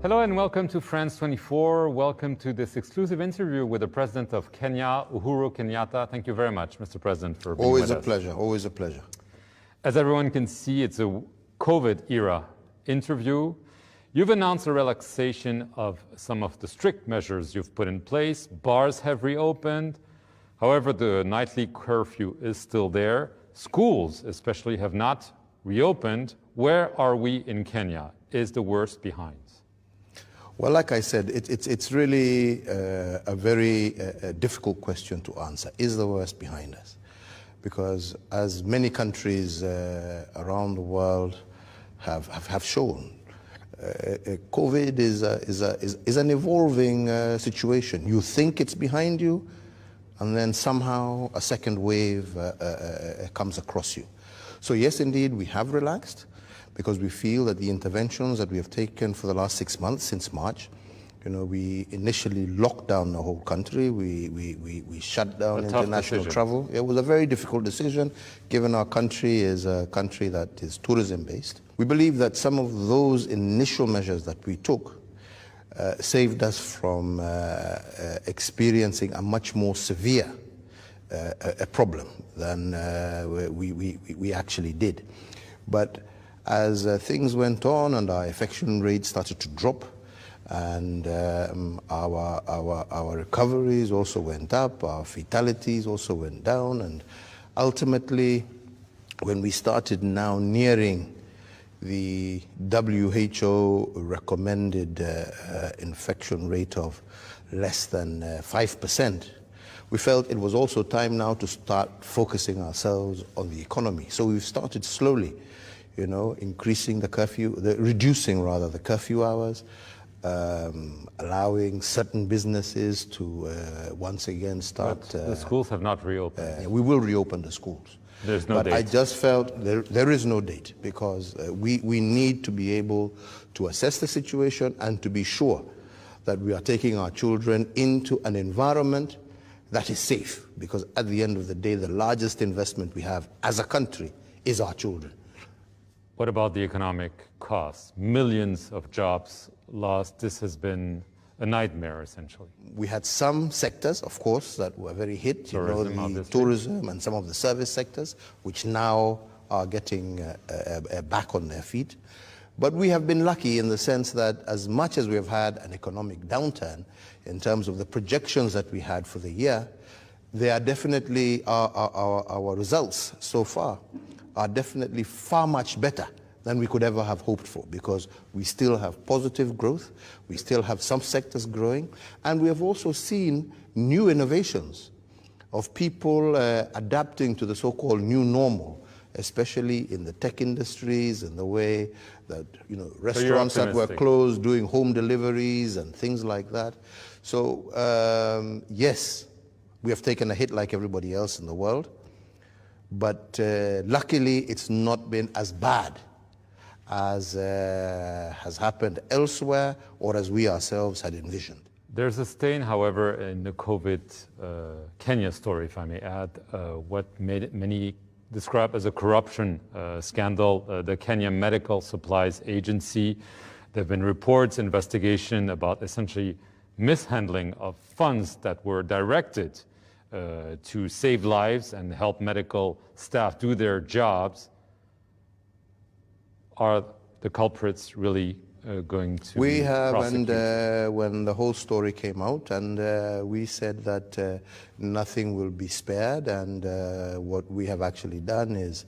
Hello and welcome to France 24. Welcome to this exclusive interview with the President of Kenya, Uhuru Kenyatta. Thank you very much, Mr. President, for being with us. Always a pleasure. As everyone can see, it's a COVID-era interview. You've announced a relaxation of some of the strict measures you've put in place. Bars have reopened. However, the nightly curfew is still there. Schools, especially, have not reopened. Where are we in Kenya? Is the worst behind? Well, like I said, it's really a very difficult question to answer. Is the worst behind us? Because as many countries around the world have shown, COVID is an evolving situation. You think it's behind you, and then somehow a second wave comes across you. So yes, indeed, we have relaxed, because we feel that the interventions that we have taken for the last 6 months, since March, we initially locked down the whole country. We shut down international travel. It was a very difficult decision, given our country is a country that is tourism-based. We believe that some of those initial measures that we took saved us from experiencing a much more severe a problem than we actually did. But as things went on and our infection rate started to drop, and our recoveries also went up, our fatalities also went down, and ultimately, when we started now nearing the WHO recommended infection rate of less than 5%, we felt it was also time now to start focusing ourselves on the economy. So we've started slowly, increasing the curfew, reducing rather the curfew hours, allowing certain businesses to once again start. But the schools have not reopened. We will reopen the schools. There's no date. But I just felt there is no date, because we need to be able to assess the situation and to be sure that we are taking our children into an environment that is safe, because at the end of the day, the largest investment we have as a country is our children. What about the economic costs? Millions of jobs lost. This has been a nightmare, essentially. We had some sectors, of course, that were very hit, tourism and some of the service sectors, which now are getting back on their feet. But we have been lucky in the sense that as much as we have had an economic downturn in terms of the projections that we had for the year, they are definitely, our results so far are definitely far much better than we could ever have hoped for, because we still have positive growth, we still have some sectors growing, and we have also seen new innovations of people adapting to the so-called new normal, especially in the tech industries, in the way that, restaurants that were closed, doing home deliveries and things like that. So, yes, we have taken a hit like everybody else in the world, but luckily it's not been as bad as has happened elsewhere, or as we ourselves had envisioned. There's a stain, however, in the COVID Kenya story, if I may add, what many describe as a corruption scandal, the Kenya Medical Supplies Agency. There have been reports, investigation about essentially mishandling of funds that were directed to save lives and help medical staff do their jobs. Are the culprits really going to We have, prosecute? and when the whole story came out, and we said that nothing will be spared, and what we have actually done is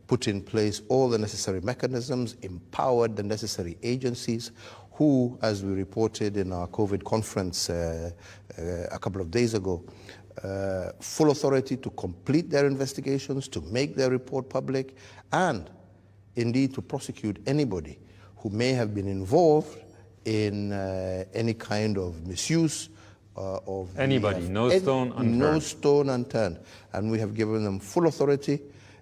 put in place all the necessary mechanisms, empowered the necessary agencies, who, as we reported in our COVID conference a couple of days ago, full authority to complete their investigations, to make their report public, and indeed to prosecute anybody who may have been involved in any kind of misuse of anybody, no stone unturned. No stone unturned. And we have given them full authority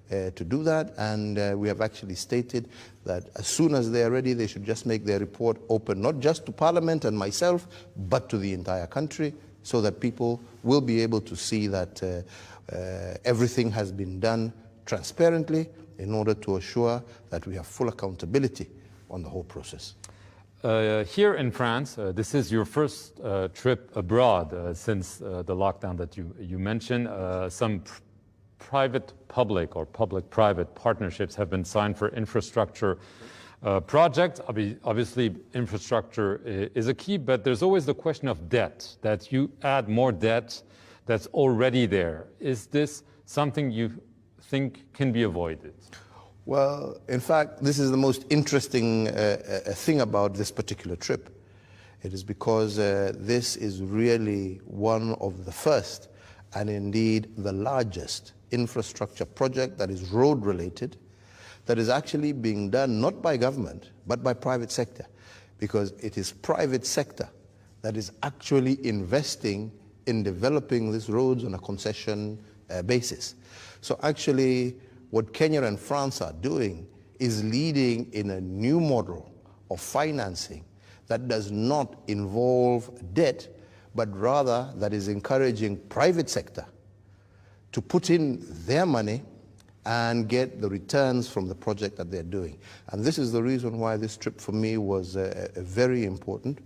to do that, and we have actually stated that as soon as they are ready, they should just make their report open, not just to Parliament and myself, but to the entire country, so that people will be able to see that everything has been done transparently in order to assure that we have full accountability on the whole process. Here in France, this is your first trip abroad since the lockdown that you mentioned. Some private-public or public-private partnerships have been signed for infrastructure projects. Obviously, infrastructure is a key, but there's always the question of debt, that you add more debt that's already there. Is this something you think can be avoided? Well, in fact, this is the most interesting thing about this particular trip. It is because this is really one of the first and indeed the largest infrastructure project that is road-related, that is actually being done not by government, but by private sector, because it is private sector that is actually investing in developing these roads on a concession basis. So actually, what Kenya and France are doing is leading in a new model of financing that does not involve debt, but rather that is encouraging private sector to put in their money and get the returns from the project that they're doing. And this is the reason why this trip for me was very important,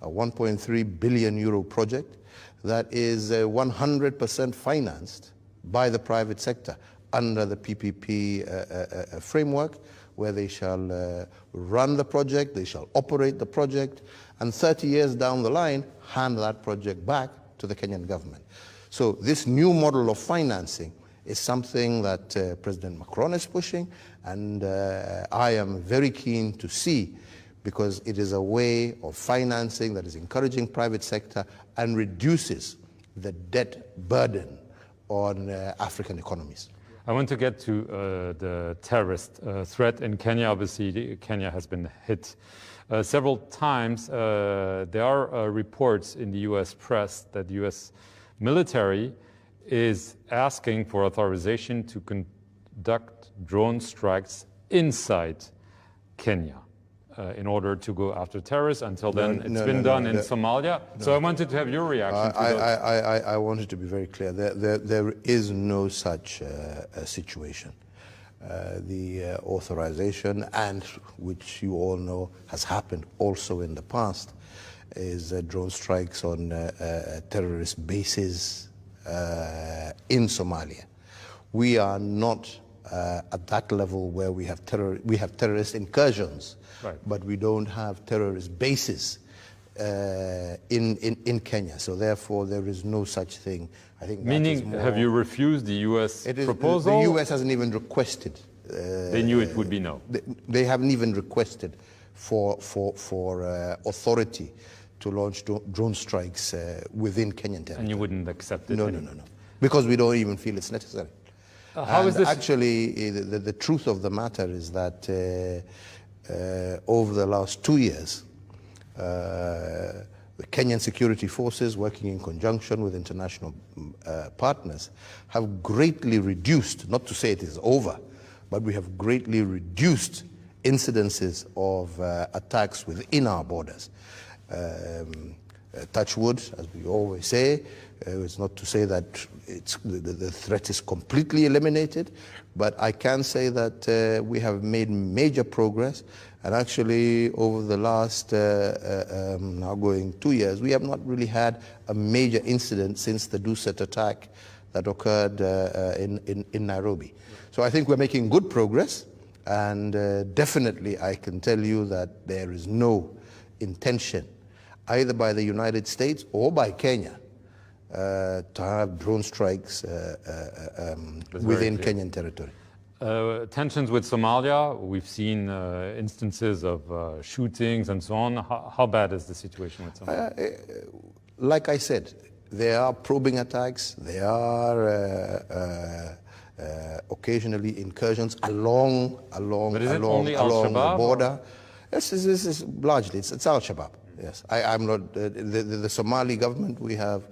a 1.3 billion euro project that is 100% financed by the private sector under the PPP framework, where they shall run the project, they shall operate the project, and 30 years down the line, hand that project back to the Kenyan government. So this new model of financing is something that President Macron is pushing, and I am very keen to see, because it is a way of financing that is encouraging private sector and reduces the debt burden on African economies. I want to get to the terrorist threat in Kenya. Obviously, Kenya has been hit several times. There are reports in the US press that the US military is asking for authorization to conduct drone strikes inside Kenya in order to go after terrorists. Until then, it's been done in Somalia. So I wanted to have your reaction to those. I wanted to be very clear. There is no such situation. The authorization, and which you all know has happened also in the past, is drone strikes on terrorist bases in Somalia. We are not at that level where we have terrorist incursions, right, but we don't have terrorist bases in Kenya. So therefore, there is no such thing. I think. Meaning, have you refused the U.S. proposal? The U.S. hasn't even requested. They knew it would be no. They haven't even requested for authority to launch drone strikes within Kenyan territory. And you wouldn't accept it? No, because we don't even feel it's necessary. How is this? Actually, the truth of the matter is that over the last 2 years, the Kenyan security forces, working in conjunction with international partners, have greatly reduced, not to say it is over, but we have greatly reduced incidences of attacks within our borders. Touch wood, as we always say. It's not to say that the threat is completely eliminated, but I can say that we have made major progress. And actually, over the last now going 2 years, we have not really had a major incident since the Duset attack that occurred in Nairobi. So I think we're making good progress, and definitely I can tell you that there is no intention, either by the United States or by Kenya, to have drone strikes within Kenyan territory. Tensions with Somalia, we've seen instances of shootings and so on. How bad is the situation with Somalia? Like I said, there are probing attacks, there are occasionally incursions along the border. Yes, this is largely, it's Al-Shabaab. Yes, I'm not, the Somali government, we have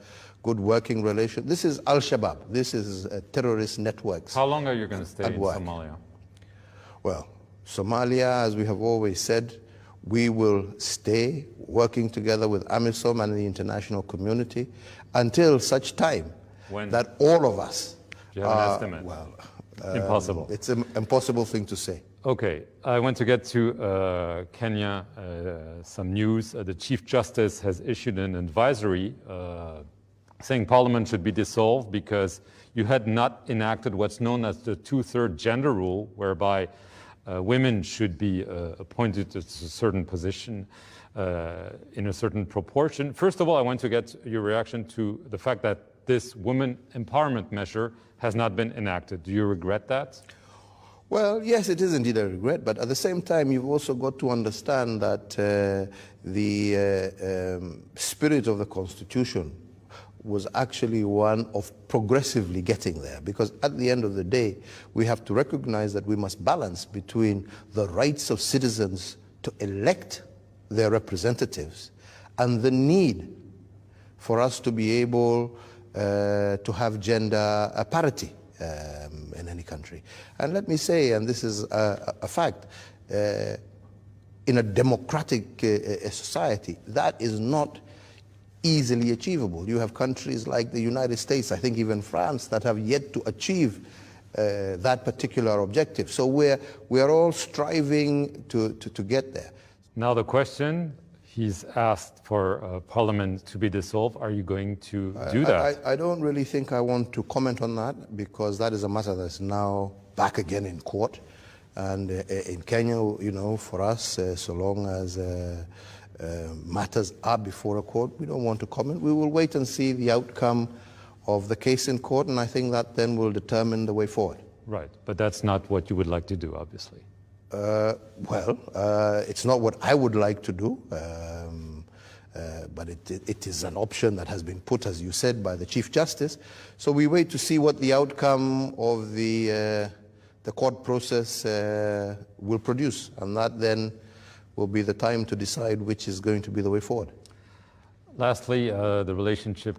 good working relations. This is Al-Shabaab. This is terrorist networks. How long are you going to stay in Somalia? Well, Somalia, as we have always said, we will stay working together with AMISOM and the international community until such time that all of us... Do you have an estimate? Well, impossible. It's an impossible thing to say. Okay, I want to get to Kenya, some news. The Chief Justice has issued an advisory saying Parliament should be dissolved because you had not enacted what's known as the two-third gender rule, whereby women should be appointed to a certain position in a certain proportion. First of all, I want to get your reaction to the fact that this women empowerment measure has not been enacted. Do you regret that? Well, yes, it is indeed a regret, but at the same time, you've also got to understand that the spirit of the Constitution was actually one of progressively getting there, because at the end of the day, we have to recognize that we must balance between the rights of citizens to elect their representatives and the need for us to be able to have gender parity in any country. And let me say, and this is a fact, in a democratic society, that is not easily achievable. You have countries like the United States, I think even France, that have yet to achieve that particular objective. So we're all striving to get there. Now the question, he's asked for Parliament to be dissolved. Are you going to do that? I don't really think I want to comment on that, because that is a matter that's now back again in court. And in Kenya, you know, for us, so long as matters are before a court, we don't want to comment. We will wait and see the outcome of the case in court, and I think that then will determine the way forward. Right, but that's not what you would like to do, obviously. It's not what I would like to do, but it is an option that has been put, as you said, by the Chief Justice. So we wait to see what the outcome of the court process will produce, and that then will be the time to decide which is going to be the way forward. Lastly, the relationship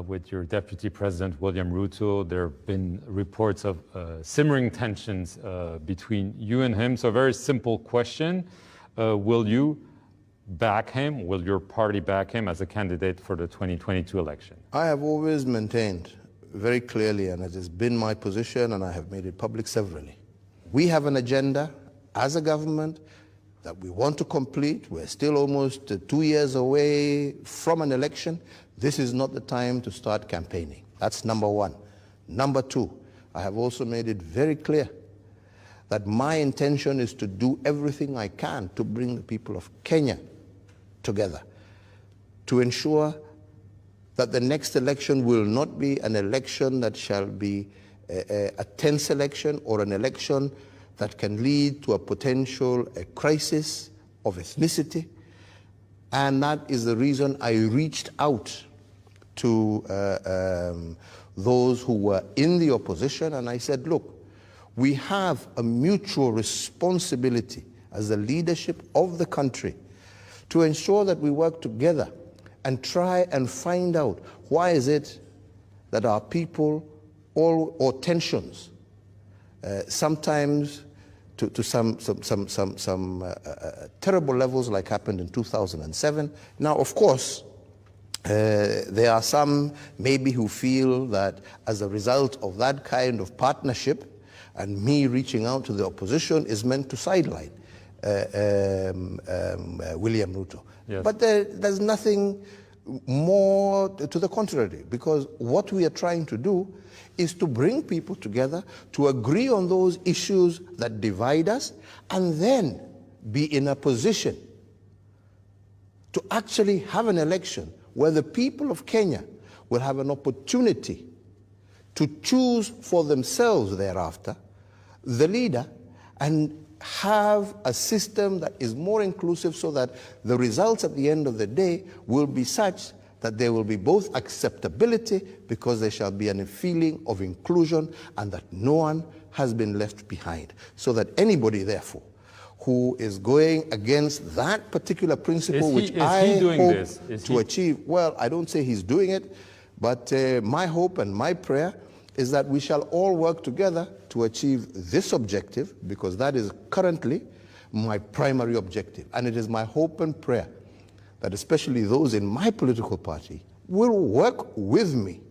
with your Deputy President, William Ruto. There have been reports of simmering tensions between you and him. So a very simple question. Will you back him? Will your party back him as a candidate for the 2022 election? I have always maintained very clearly, and it has been my position, and I have made it public severally. We have an agenda as a government that we want to complete. We're still almost 2 years away from an election. This is not the time to start campaigning. That's number one. Number two, I have also made it very clear that my intention is to do everything I can to bring the people of Kenya together, to ensure that the next election will not be an election that shall be a tense election, or an election that can lead to a potential crisis of ethnicity. And that is the reason I reached out to those who were in the opposition, and I said, look, we have a mutual responsibility as the leadership of the country to ensure that we work together and try and find out why is it that our people, or tensions, sometimes to some terrible levels, like happened in 2007. Now, of course, there are some maybe who feel that as a result of that kind of partnership and me reaching out to the opposition is meant to sideline William Ruto. Yes. But there's nothing more to the contrary, because what we are trying to do is to bring people together to agree on those issues that divide us, and then be in a position to actually have an election where the people of Kenya will have an opportunity to choose for themselves thereafter the leader, and have a system that is more inclusive, so that the results at the end of the day will be such that there will be both acceptability, because there shall be a feeling of inclusion, and that no one has been left behind. So that anybody, therefore, who is going against that particular principle, which I hope to achieve, well, I don't say he's doing it, but my hope and my prayer is that we shall all work together to achieve this objective, because that is currently my primary objective. And it is my hope and prayer that especially those in my political party will work with me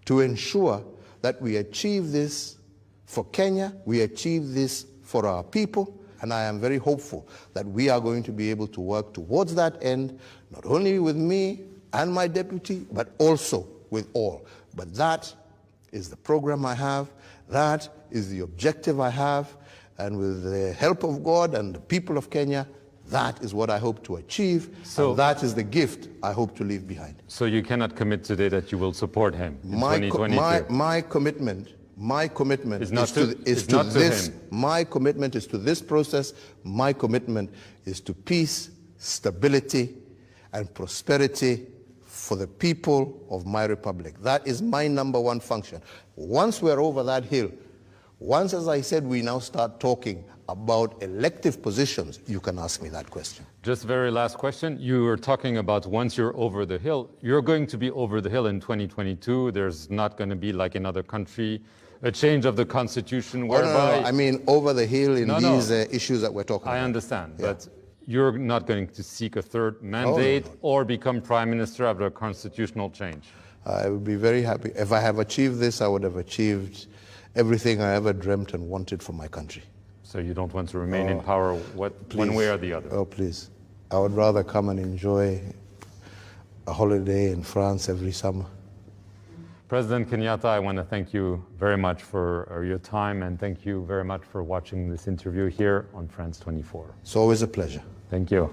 to ensure that we achieve this for Kenya, we achieve this for our people, And I am very hopeful that we are going to be able to work towards that end, not only with me and my deputy, but also with all. But that is the program I have, that is the objective I have, and with the help of God and the people of Kenya, that is what I hope to achieve, and that is the gift I hope to leave behind. So you cannot commit today that you will support him in 2022? My commitment is to this. Him. My commitment is to this process. My commitment is to peace, stability, and prosperity for the people of my republic. That is my number one function. Once we're over that hill, once, as I said, we now start talking about elective positions, you can ask me that question. Just very last question. You were talking about once you're over the hill. You're going to be over the hill in 2022. There's not going to be, like in other country, a change of the constitution whereby... No. I mean over the hill in these issues that we're talking about. I understand, but you're not going to seek a third mandate or become prime minister after a constitutional change. I would be very happy. If I have achieved this, I would have achieved everything I ever dreamt and wanted for my country. So you don't want to remain in power one way or the other? Oh, please. I would rather come and enjoy a holiday in France every summer. President Kenyatta, I want to thank you very much for your time, and thank you very much for watching this interview here on France 24. It's always a pleasure. Thank you.